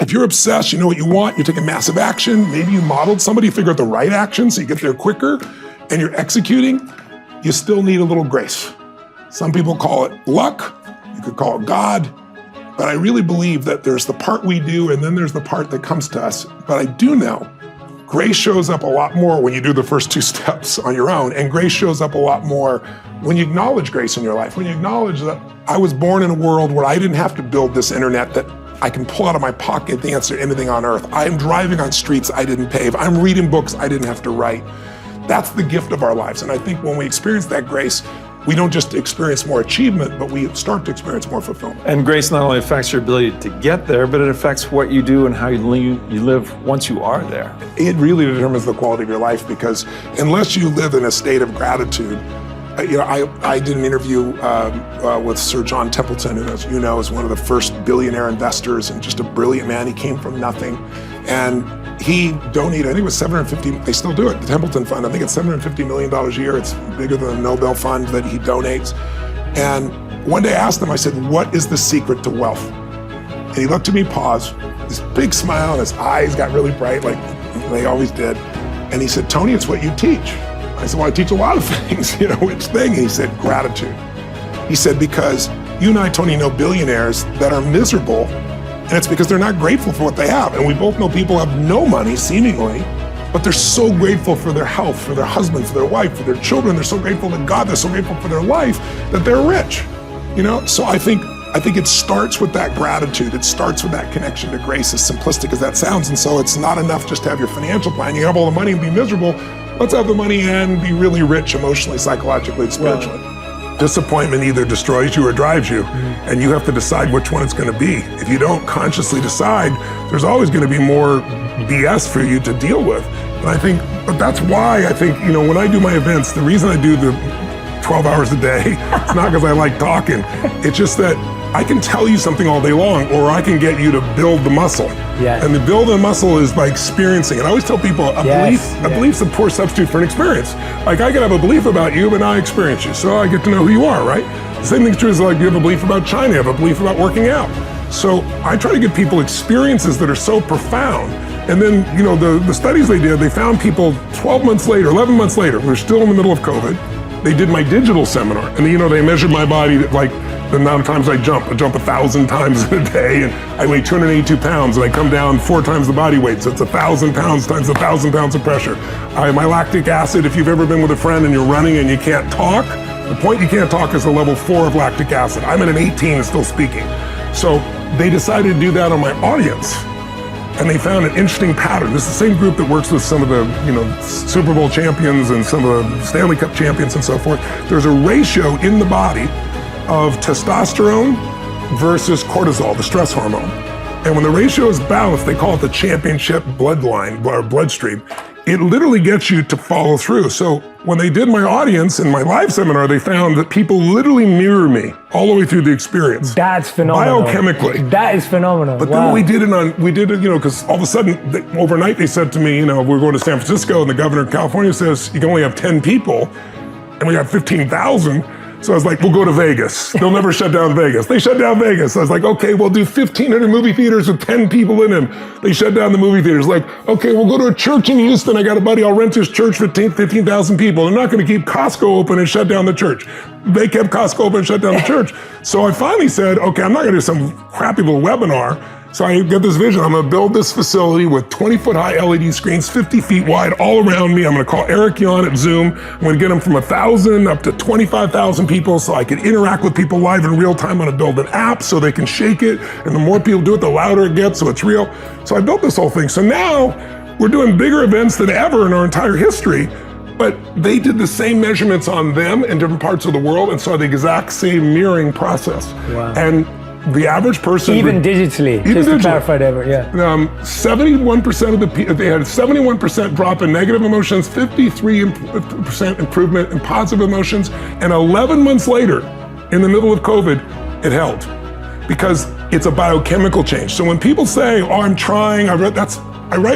if you're obsessed, you know what you want, you're taking massive action, maybe you modeled somebody, figure out the right action so you get there quicker, and you're executing, you still need a little grace. Some people call it luck, you could call it God, but I really believe that there's the part we do and then there's the part that comes to us. But I do know grace shows up a lot more when you do the first 2 steps on your own, and grace shows up a lot more when you acknowledge grace in your life, when you acknowledge that I was born in a world where I didn't have to build this internet that I can pull out of my pocket the answer to anything on earth. I am driving on streets I didn't pave. I'm reading books I didn't have to write. That's the gift of our lives. And I think when we experience that grace, we don't just experience more achievement, but we start to experience more fulfillment. And grace not only affects your ability to get there, but it affects what you do and how you live once you are there. It really determines the quality of your life, because unless you live in a state of gratitude, I did an interview with Sir John Templeton, who, as you know, is one of the first billionaire investors and just a brilliant man. He came from nothing. And he donated, I think it was $750, they still do it, the Templeton Fund, I think it's $750 million a year. It's bigger than the Nobel Fund that he donates. And one day I asked him, I said, what is the secret to wealth? And he looked at me, paused, this big smile, and his eyes got really bright, like they always did. And he said, Tony, it's what you teach. I said, well, I teach a lot of things, which thing? And he said, gratitude. He said, because you and I, Tony, know billionaires that are miserable, and it's because they're not grateful for what they have. And we both know people have no money, seemingly, but they're so grateful for their health, for their husband, for their wife, for their children. They're so grateful to God, they're so grateful for their life that they're rich. So I think it starts with that gratitude. It starts with that connection to grace, as simplistic as that sounds. And so it's not enough just to have your financial plan. You have all the money and be miserable. Let's have the money and be really rich emotionally, psychologically, and spiritually. Right. Disappointment either destroys you or drives you, and you have to decide which one it's going to be. If you don't consciously decide, there's always going to be more BS for you to deal with. But that's why I think, when I do my events, the reason I do the 12 hours a day, it's not because I like talking. It's just that I can tell you something all day long, or I can get you to build the muscle. Yes. And the build the muscle is by experiencing it. I always tell people a belief's a poor substitute for an experience. Like, I can have a belief about you, but not experience you. So I get to know who you are, right? The same thing's true as, like, you have a belief about China, you have a belief about working out. So I try to give people experiences that are so profound. And then, the studies they did, they found people 12 months later, 11 months later, we were still in the middle of COVID. They did my digital seminar, and they measured my body, like, the amount of times I jump 1,000 times in a day, and I weigh 282 pounds, and I come down 4 times the body weight, so it's 1,000 pounds times 1,000 pounds of pressure. My lactic acid, if you've ever been with a friend and you're running and you can't talk, the point you can't talk is a level 4 of lactic acid. I'm at an 18 and still speaking. So they decided to do that on my audience, and they found an interesting pattern. This is the same group that works with some of the Super Bowl champions and some of the Stanley Cup champions and so forth. There's a ratio in the body of testosterone versus cortisol, the stress hormone. And when the ratio is balanced, they call it the championship bloodline or bloodstream. It literally gets you to follow through. So when they did my audience in my live seminar, they found that people literally mirror me all the way through the experience. That's phenomenal. Biochemically. That is phenomenal. But then we did it, because all of a sudden, overnight they said to me, we're going to San Francisco, and the governor of California says, you can only have 10 people, and we got 15,000. So I was like, we'll go to Vegas. They'll never shut down Vegas. They shut down Vegas. I was like, okay, we'll do 1,500 movie theaters with 10 people in them. They shut down the movie theaters. Like, okay, we'll go to a church in Houston. I got a buddy, I'll rent his church for 15,000 people. They're not going to keep Costco open and shut down the church. They kept Costco open and shut down the church. So I finally said, okay, I'm not going to do some crappy little webinar. So I get this vision. I'm going to build this facility with 20-foot high LED screens, 50 feet wide, all around me. I'm going to call Eric Yon at Zoom. I'm going to get them from 1,000 up to 25,000 people so I can interact with people live in real time. I'm going to build an app so they can shake it. And the more people do it, the louder it gets, so it's real. So I built this whole thing. So now we're doing bigger events than ever in our entire history. But they did the same measurements on them in different parts of the world and saw the exact same mirroring process. Wow. And the average person, even digitally, to clarify that, 71% of the people, they had 71% drop in negative emotions, 53% improvement in positive emotions, and 11 months later, in the middle of COVID, it held, because it's a biochemical change. So when people say, "Oh, I'm trying," I write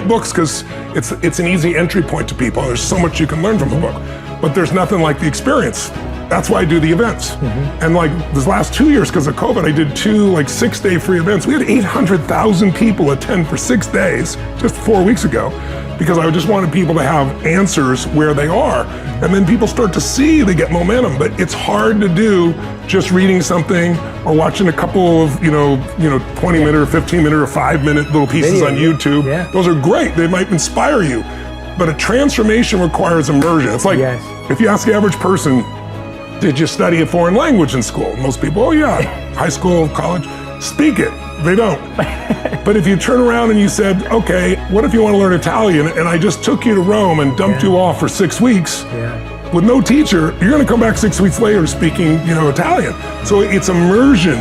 books because it's an easy entry point to people. There's so much you can learn from a book, but there's nothing like the experience. That's why I do the events. And like this last 2 years, because of COVID, I did 2 like 6-day free events. We had 800,000 people attend for 6 days just 4 weeks ago, because I just wanted people to have answers where they are. And then people start to see, they get momentum. But it's hard to do just reading something or watching a couple of, 20-minute or 15-minute or 5-minute little pieces on YouTube. Yeah. Those are great. They might inspire you. But a transformation requires immersion. It's like if you ask the average person, did you study a foreign language in school? Most people, oh yeah, high school, college, speak it. They don't. But if you turn around and you said, okay, what if you want to learn Italian and I just took you to Rome and dumped you off for 6 weeks with no teacher, you're going to come back 6 weeks later speaking, Italian. So it's immersion.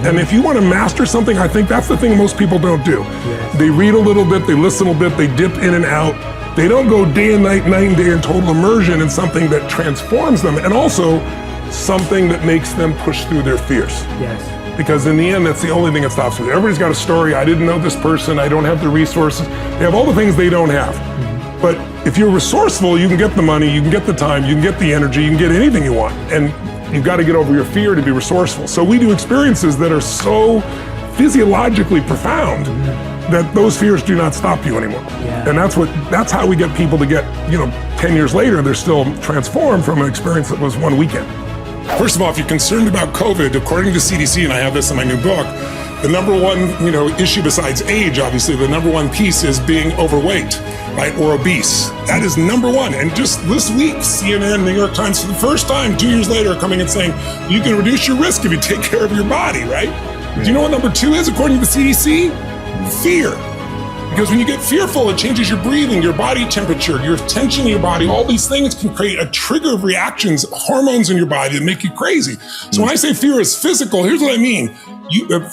And if you want to master something, I think that's the thing most people don't do. They read a little bit, they listen a little bit, they dip in and out. They don't go day and night and day in total immersion in something that transforms them, and also something that makes them push through their fears. Because in the end, that's the only thing that stops me. Everybody's got a story. I didn't know this person. I don't have the resources. They have all the things they don't have. But if you're resourceful, you can get the money, you can get the time, you can get the energy, you can get anything you want. And you've got to get over your fear to be resourceful. So we do experiences that are so physiologically profound that those fears do not stop you anymore. And that's how we get people to get, 10 years later, they're still transformed from an experience that was 1 weekend. First of all, if you're concerned about COVID, according to CDC, and I have this in my new book, the number one, issue besides age, obviously, the number one piece is being overweight, right, or obese. That is number one. And just this week, CNN, New York Times, for the first time, 2 years later, are coming and saying, you can reduce your risk if you take care of your body, right? Do you know what number 2 is, according to the CDC? Fear. Because when you get fearful, it changes your breathing, your body temperature, your tension in your body. All these things can create a trigger of reactions, hormones in your body that make you crazy. So when I say fear is physical, here's what I mean.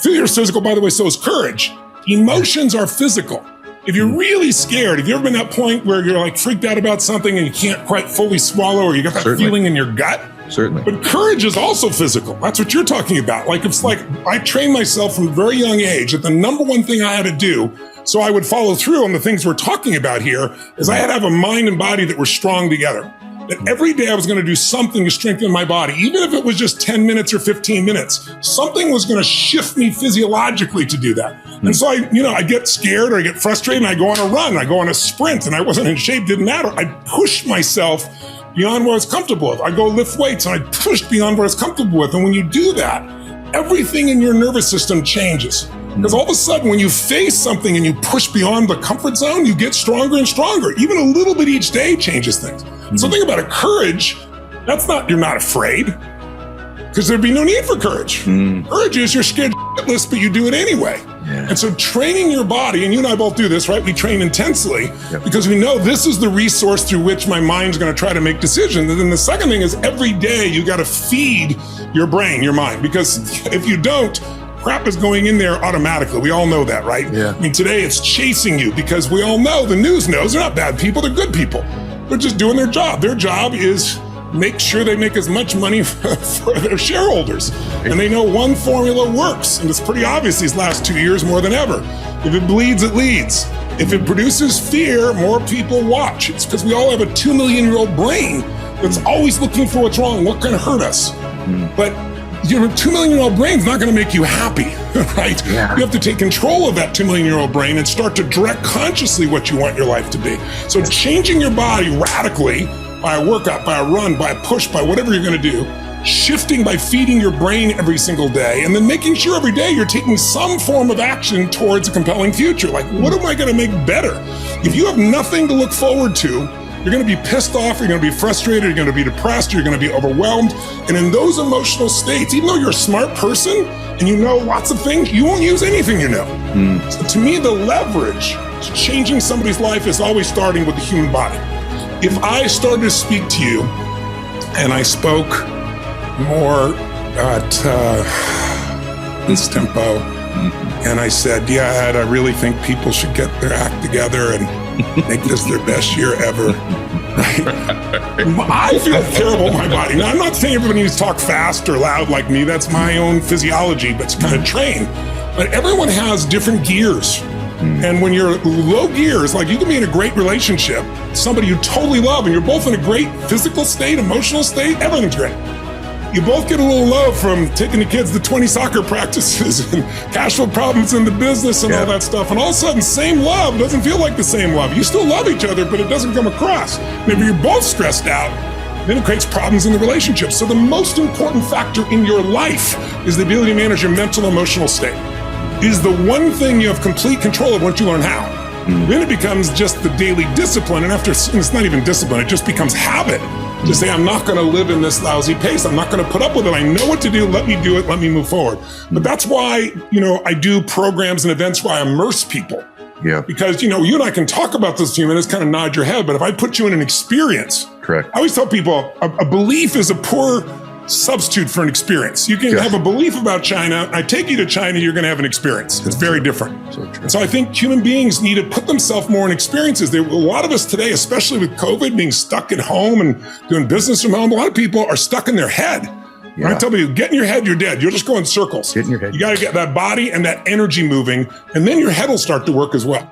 Fear is physical, by the way, so is courage. Emotions are physical. If you're really scared, have you ever been at that point where you're like freaked out about something and you can't quite fully swallow, or you got that feeling in your gut? Certainly. But courage is also physical. That's what you're talking about. It's like I trained myself from a very young age that the number one thing I had to do so I would follow through on the things we're talking about here is I had to have a mind and body that were strong together. That every day I was going to do something to strengthen my body, even if it was just 10 minutes or 15 minutes. Something was going to shift me physiologically to do that. And so I get scared or I get frustrated and I go on a run, I go on a sprint, and I wasn't in shape, didn't matter. I pushed myself beyond what I was comfortable with. I go lift weights and I pushed beyond what I was comfortable with. And when you do that, everything in your nervous system changes. Because all of a sudden, when you face something and you push beyond the comfort zone, you get stronger and stronger. Even a little bit each day changes things. And so think about it, courage, you're not afraid, because there'd be no need for courage. Courage is you're scared shitless, but you do it anyway. And so training your body, and you and I both do this, right? We train intensely because we know this is the resource through which my mind's going to try to make decisions. And then the second thing is every day you got to feed your brain, your mind, because if you don't, crap is going in there automatically. We all know that, right? I mean, today it's chasing you because we all know, the news knows, they're not bad people, they're good people. They're just doing their job. Their job is make sure they make as much money for their shareholders. And they know one formula works. And it's pretty obvious these last 2 years more than ever. If it bleeds, it leads. If it produces fear, more people watch. It's because we all have a 2 million-year-old brain that's always looking for what's wrong, what can hurt us. But your 2 million-year-old brain's not going to make you happy, right? You have to take control of that 2 million-year-old brain and start to direct consciously what you want your life to be. So changing your body radically by a workout, by a run, by a push, by whatever you're going to do, shifting by feeding your brain every single day, and then making sure every day you're taking some form of action towards a compelling future. Like, what am I going to make better? If you have nothing to look forward to, you're going to be pissed off, you're going to be frustrated, you're going to be depressed, you're going to be overwhelmed. And in those emotional states, even though you're a smart person and you know lots of things, you won't use anything you know. So to me, the leverage to changing somebody's life is always starting with the human body. If I started to speak to you and I spoke more at this tempo, and I said, yeah, Ed, I really think people should get their act together and make this their best year ever. Right? I feel terrible in my body. Now, I'm not saying everybody needs to talk fast or loud like me. That's my own physiology, but it's kind of trained. But everyone has different gears. And when you're low gears, like you can be in a great relationship, somebody you totally love, and you're both in a great physical state, emotional state, everything's great. You both get a little love from taking the kids to 20 soccer practices and cash flow problems in the business and all that stuff. And all of a sudden, same love doesn't feel like the same love. You still love each other, but it doesn't come across. Maybe you're both stressed out, then it creates problems in the relationship. So the most important factor in your life is the ability to manage your mental, emotional state. It is the one thing you have complete control of once you learn how. Then it becomes just the daily discipline. And it's not even discipline, it just becomes habit. To say, I'm not going to live in this lousy pace. I'm not going to put up with it. I know what to do. Let me do it. Let me move forward. But that's why, I do programs and events where I immerse people. Yeah. Because, you and I can talk about this 2 minutes, kind of nod your head. But if I put you in an experience, correct. I always tell people a belief is a poor substitute for an experience. You can have a belief about China. I take you to China, you're going to have an experience. It's very different. So true. And so I think human beings need to put themselves more in experiences. A lot of us today, especially with COVID, being stuck at home and doing business from home, a lot of people are stuck in their head. Yeah. I tell people, get in your head, you're dead. You'll just go in circles. Get in your head. You got to get that body and that energy moving, and then your head will start to work as well.